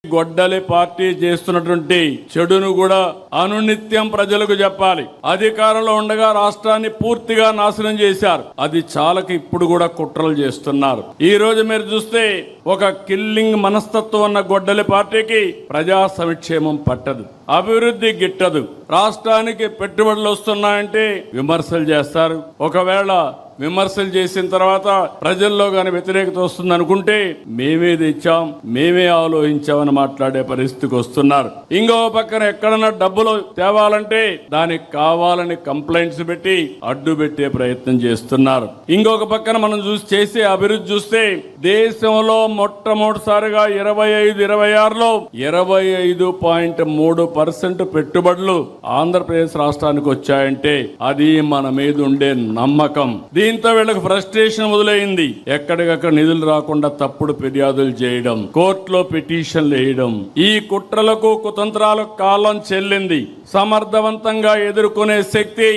గొడ్డలి పార్టీ చేస్తున్నటువంటి చెడును కూడా అనునిత్యం ప్రజలకు చెప్పాలి. అధికారంలో ఉండగా రాష్ట్రాన్ని పూర్తిగా నాశనం చేశారు. అది చాలక ఇప్పుడు కూడా కుట్రలు చేస్తున్నారు. ఈ రోజు మీరు చూస్తే ఒక కిల్లింగ్ మనస్తత్వం ఉన్న గొడ్డలి పార్టీకి ప్రజా సంక్షేమం పట్టదు, అభివృద్ధి గిట్టదు. రాష్ట్రానికి పెట్టుబడులు వస్తున్నాయంటే విమర్శలు చేస్తారు. ఒకవేళ విమర్శలు చేసిన తర్వాత ప్రజల్లో గాని వ్యతిరేకత వస్తుంది అనుకుంటే మేమే తెచ్చాం, మేమే ఆలోచించామని మాట్లాడే పరిస్థితికి వస్తున్నారు. ఇంకో పక్కన ఎక్కడన్నా డబ్బులు తేవాలంటే దానికి కావాలని కంప్లైంట్స్ పెట్టి అడ్డు పెట్టే ప్రయత్నం చేస్తున్నారు. ఇంకొక పక్కన మనం చేసే అభివృద్ధి చూస్తే దేశంలో మొట్టమొదటిసారిగా 25-26లో 25.3% పెట్టుబడులు ఆంధ్రప్రదేశ్ రాష్ట్రానికి వచ్చాయంటే అది మన మీద ఉండే నమ్మకం. దీంతో వీళ్ళకి ఫ్రస్ట్రేషన్ మొదలైంది. ఎక్కడికక్కడ నిధులు రాకుండా తప్పుడు ఫిర్యాదులు చేయడం, కోర్టులో పిటిషన్లు వేయడం, ఈ కుట్రలకు కుతంత్రాలకు కాలం చెల్లింది. సమర్థవంతంగా ఎదుర్కొనే శక్తి